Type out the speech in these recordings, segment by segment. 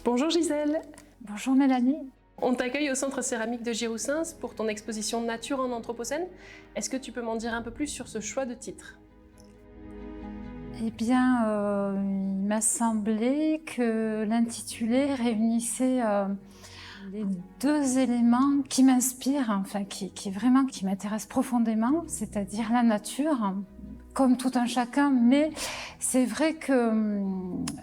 Bonjour Gisèle. Bonjour Mélanie. On t'accueille au Centre céramique de Giroussens pour ton exposition Nature en Anthropocène. Est-ce que tu peux m'en dire un peu plus sur ce choix de titre? Eh bien, il m'a semblé que l'intitulé réunissait les deux éléments qui m'inspirent, enfin qui m'intéressent profondément, c'est-à-dire la nature, comme tout un chacun, mais c'est vrai qu'elle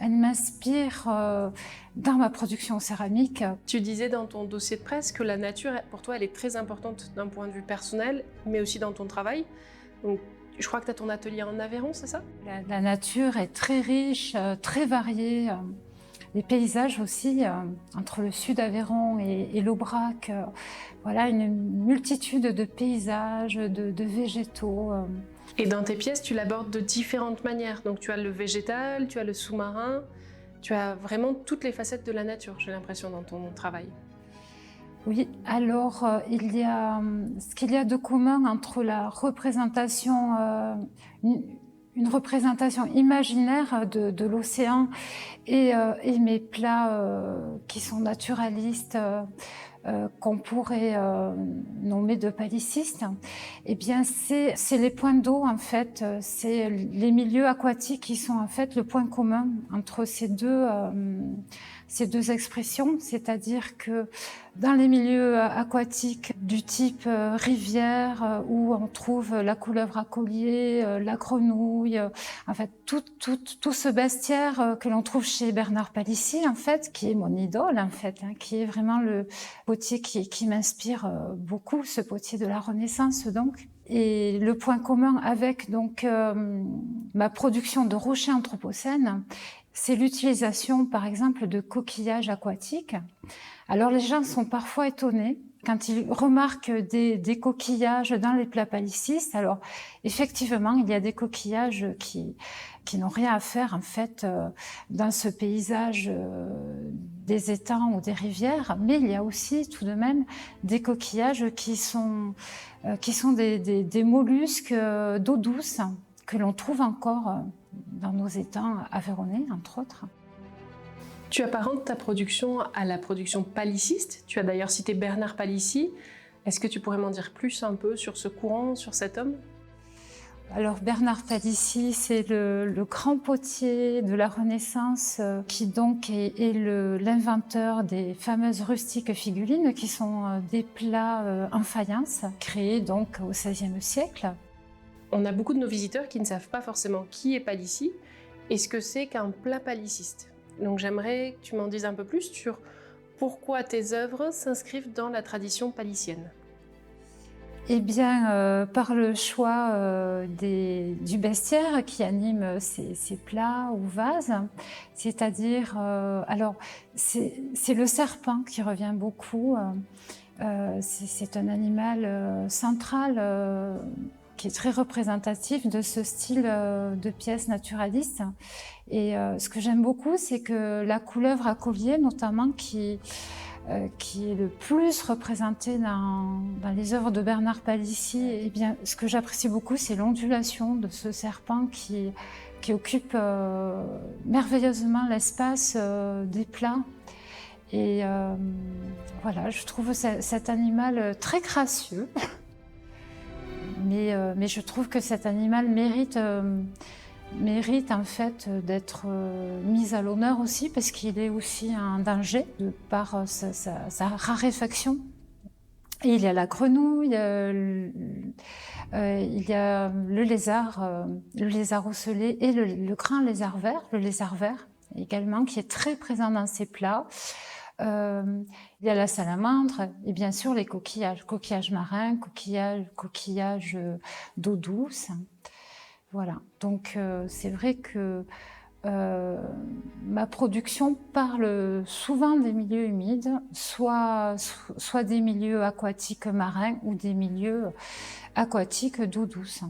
m'inspire dans ma production céramique. Tu disais dans ton dossier de presse que la nature, pour toi, elle est très importante d'un point de vue personnel, mais aussi dans ton travail. Donc, je crois que tu as ton atelier en Aveyron, c'est ça? La nature est très riche, très variée. Les paysages aussi, entre le sud Aveyron et l'Aubrac, voilà, une multitude de paysages, de végétaux. Et dans tes pièces, tu l'abordes de différentes manières. Donc tu as le végétal, tu as le sous-marin, tu as vraiment toutes les facettes de la nature, j'ai l'impression, dans ton travail. Oui, alors ce qu'il y a de commun entre la représentation, une représentation imaginaire de l'océan et mes plats qui sont naturalistes, qu'on pourrait nommer de palicistes, eh bien c'est les points d'eau en fait, c'est les milieux aquatiques qui sont en fait le point commun entre ces deux expressions, c'est-à-dire que dans les milieux aquatiques du type rivière, où on trouve la couleuvre à collier, la grenouille, en fait tout ce bestiaire que l'on trouve chez Bernard Palissy, en fait, qui est mon idole, en fait, hein, qui est vraiment le potier qui m'inspire beaucoup, ce potier de la Renaissance, donc. Et le point commun avec donc ma production de rochers anthropocènes, c'est l'utilisation, par exemple, de coquillages aquatiques. Alors les gens sont parfois étonnés quand ils remarquent des coquillages dans les plats palicistes. Alors effectivement, il y a des coquillages qui n'ont rien à faire en fait dans ce paysage des étangs ou des rivières, mais il y a aussi tout de même des coquillages qui sont des mollusques d'eau douce que l'on trouve encore dans nos étangs aveyronnais, entre autres. Tu apparentes ta production à la production paliciste. Tu as d'ailleurs cité Bernard Palissy. Est-ce que tu pourrais m'en dire plus un peu sur ce courant, sur cet homme? Alors Bernard Palissy, c'est le grand potier de la Renaissance qui donc est l'inventeur des fameuses rustiques figurines qui sont des plats en faïence créés donc au XVIe siècle. On a beaucoup de nos visiteurs qui ne savent pas forcément qui est Palissy et ce que c'est qu'un plat paliciste. Donc j'aimerais que tu m'en dises un peu plus sur pourquoi tes œuvres s'inscrivent dans la tradition palissienne. Eh bien, par le choix du bestiaire qui anime ces plats ou vases, c'est-à-dire, alors c'est le serpent qui revient beaucoup. C'est un animal central qui est très représentatif de ce style de pièces naturalistes. Et ce que j'aime beaucoup, c'est que la couleuvre à collier, notamment, qui est le plus représentée dans les œuvres de Bernard Palissy, eh bien, ce que j'apprécie beaucoup, c'est l'ondulation de ce serpent qui occupe merveilleusement l'espace des plats. Et voilà, je trouve cet animal très gracieux. Mais je trouve que cet animal mérite en fait d'être mis à l'honneur aussi parce qu'il est aussi un danger de par sa raréfaction. Et il y a la grenouille, il y a le lézard ocellé et le grand lézard vert également qui est très présent dans ces plats. Il y a la salamandre et bien sûr les coquillages marins, coquillages d'eau douce. Voilà, donc c'est vrai que ma production parle souvent des milieux humides, soit des milieux aquatiques marins ou des milieux aquatiques d'eau douce.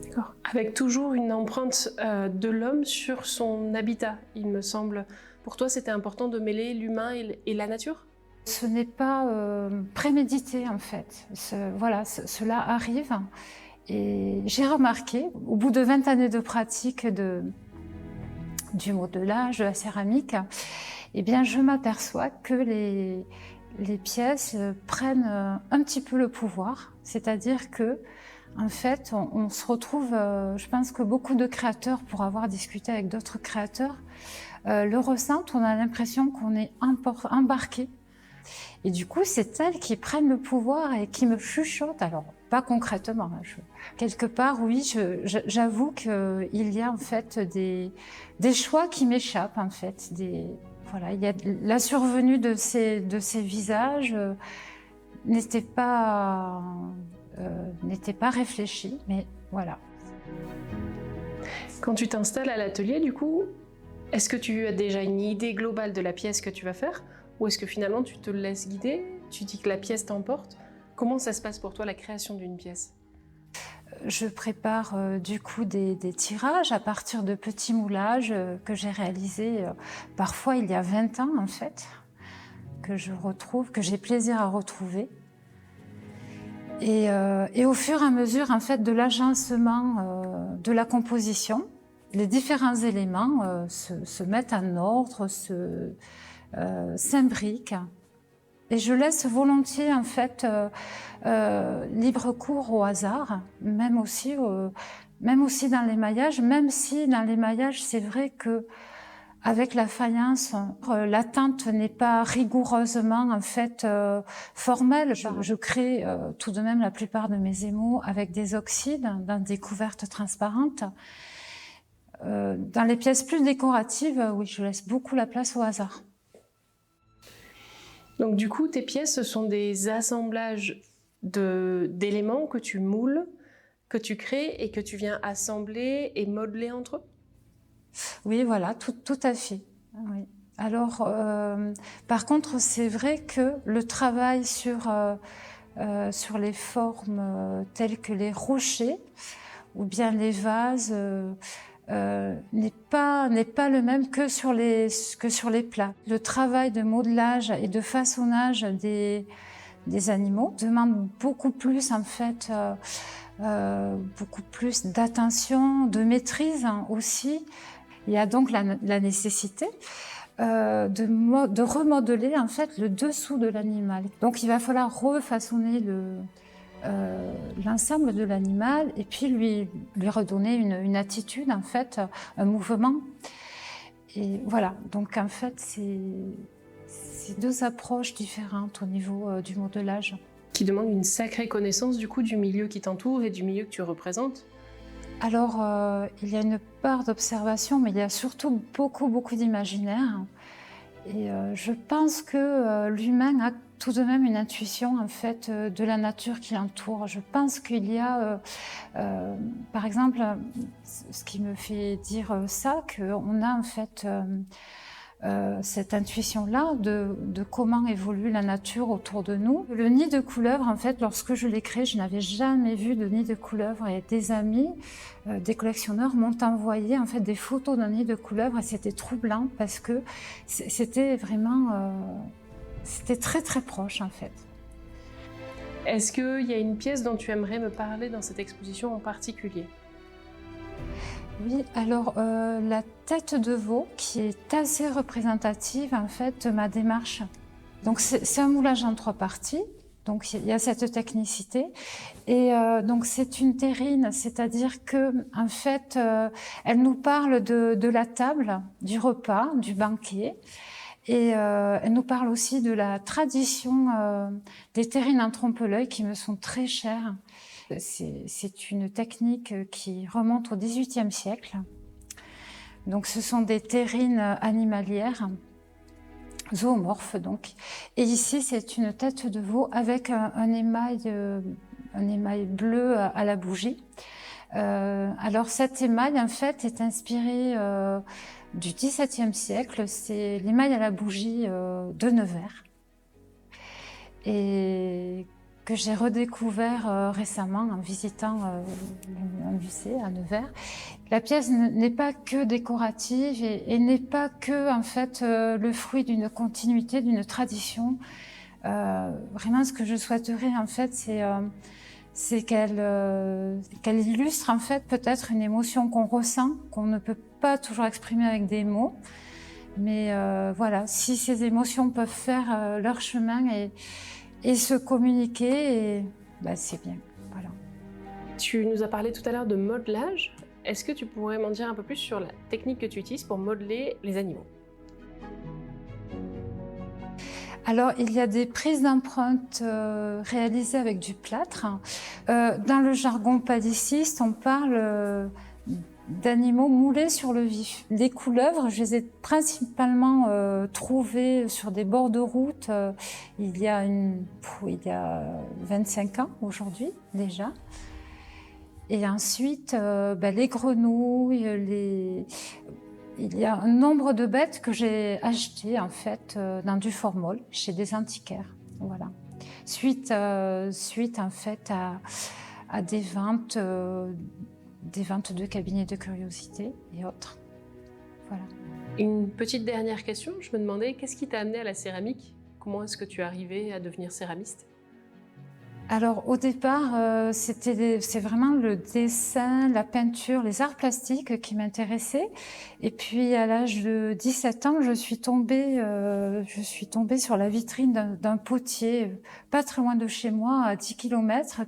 D'accord. Avec toujours une empreinte de l'homme sur son habitat, il me semble. Pour toi, c'était important de mêler l'humain et la nature? Ce n'est pas prémédité en fait. Cela arrive. Et j'ai remarqué, au bout de 20 années de pratique de du modelage, de la céramique, eh bien, je m'aperçois que les pièces prennent un petit peu le pouvoir. C'est-à-dire que, en fait, on se retrouve, je pense que beaucoup de créateurs, pour avoir discuté avec d'autres créateurs, le ressentent. On a l'impression qu'on est embarqué. Et du coup, c'est elles qui prennent le pouvoir et qui me chuchotent. Alors, pas concrètement. Quelque part, oui, j'avoue qu'il y a en fait des choix qui m'échappent, en fait. Voilà, il y a la survenue de ces visages n'était pas réfléchie, mais voilà. Quand tu t'installes à l'atelier, du coup, est-ce que tu as déjà une idée globale de la pièce que tu vas faire? Ou est-ce que finalement tu te laisses guider? Tu dis que la pièce t'emporte? Comment ça se passe pour toi, la création d'une pièce? Je prépare du coup des tirages à partir de petits moulages que j'ai réalisés parfois il y a 20 ans en fait, que j'ai plaisir à retrouver. Et au fur et à mesure en fait de l'agencement de la composition, les différents éléments se mettent en ordre, s'imbriquent. Et je laisse volontiers en fait libre cours au hasard, même aussi dans l'émaillage, même si dans l'émaillage c'est vrai que avec la faïence, la teinte n'est pas rigoureusement en fait formelle. Je crée tout de même la plupart de mes émaux avec des oxydes dans des couvertes transparentes. Dans les pièces plus décoratives, oui, je laisse beaucoup la place au hasard. Donc du coup, tes pièces, ce sont des assemblages d'éléments que tu moules, que tu crées et que tu viens assembler et modeler entre eux? Oui, voilà, tout à fait. Oui. Alors, par contre, c'est vrai que le travail sur les formes telles que les rochers ou bien les vases n'est pas le même que sur les plats. Le travail de modelage et de façonnage des animaux demande beaucoup plus en fait, beaucoup plus d'attention, de maîtrise aussi. Il y a donc la nécessité de remodeler en fait le dessous de l'animal. Donc il va falloir refaçonner l'ensemble de l'animal et puis lui redonner une attitude, en fait, un mouvement. Et voilà, donc en fait, c'est deux approches différentes au niveau du modelage. Qui demandent une sacrée connaissance du coup du milieu qui t'entoure et du milieu que tu représentes? Alors, il y a une part d'observation, mais il y a surtout beaucoup d'imaginaire. Et je pense que l'humain a tout de même une intuition en fait de la nature qui l'entoure. Je pense qu'il y a, par exemple, ce qui me fait dire ça, qu'on a en fait cette intuition-là de comment évolue la nature autour de nous. Le nid de couleuvre, en fait, lorsque je l'ai créé, je n'avais jamais vu de nid de couleuvre et des amis, des collectionneurs m'ont envoyé en fait des photos d'un nid de couleuvre et c'était troublant parce que c'était vraiment, c'était très proche en fait. Est-ce qu'il y a une pièce dont tu aimerais me parler dans cette exposition en particulier? Oui, alors la tête de veau qui est assez représentative en fait de ma démarche. Donc c'est un moulage en 3 parties, donc il y a cette technicité et donc c'est une terrine, c'est-à-dire que en fait elle nous parle de la table, du repas, du banquet et elle nous parle aussi de la tradition des terrines en trompe-l'œil qui me sont très chères. C'est une technique qui remonte au XVIIIe siècle. Donc, ce sont des terrines animalières, zoomorphes donc. Et ici, c'est une tête de veau avec un émail bleu à la bougie. Alors, cet émail, en fait, est inspiré du XVIIe siècle. C'est l'émail à la bougie de Nevers. Et que j'ai redécouvert récemment en visitant un musée à Nevers. La pièce n'est pas que décorative et n'est pas que en fait le fruit d'une continuité, d'une tradition. Vraiment, ce que je souhaiterais en fait, c'est qu'elle illustre en fait peut-être une émotion qu'on ressent, qu'on ne peut pas toujours exprimer avec des mots. Mais voilà, si ces émotions peuvent faire leur chemin et se communiquer, c'est bien. Voilà. Tu nous as parlé tout à l'heure de modelage. Est-ce que tu pourrais m'en dire un peu plus sur la technique que tu utilises pour modeler les animaux? Alors, il y a des prises d'empreintes réalisées avec du plâtre. Dans le jargon paliciste, on parle d'animaux moulés sur le vif. Les couleuvres, je les ai principalement trouvées sur des bords de route il y a 25 ans aujourd'hui déjà. Et ensuite, les grenouilles, il y a un nombre de bêtes que j'ai achetées en fait dans du formol chez des antiquaires. Voilà. Suite en fait à des ventes de cabinets de curiosité et autres. Voilà. Une petite dernière question, je me demandais qu'est-ce qui t'a amené à la céramique? Comment est-ce que tu es arrivé à devenir céramiste? Alors au départ, c'est vraiment le dessin, la peinture, les arts plastiques qui m'intéressaient. Et puis à l'âge de 17 ans, je suis tombée sur la vitrine d'un potier pas très loin de chez moi, à 10 km,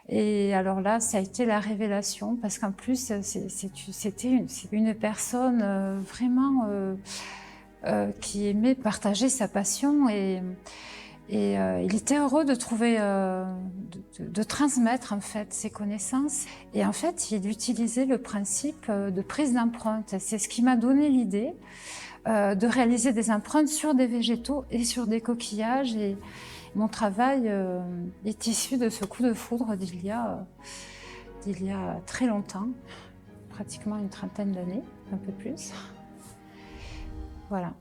et alors là, ça a été la révélation, parce qu'en plus, c'était une personne vraiment qui aimait partager sa passion et il était heureux de trouver, de transmettre en fait ses connaissances. Et en fait, il utilisait le principe de prise d'empreinte. C'est ce qui m'a donné l'idée de réaliser des empreintes sur des végétaux et sur des coquillages. Et mon travail est issu de ce coup de foudre d'il y a très longtemps, pratiquement une trentaine d'années, un peu plus. Voilà.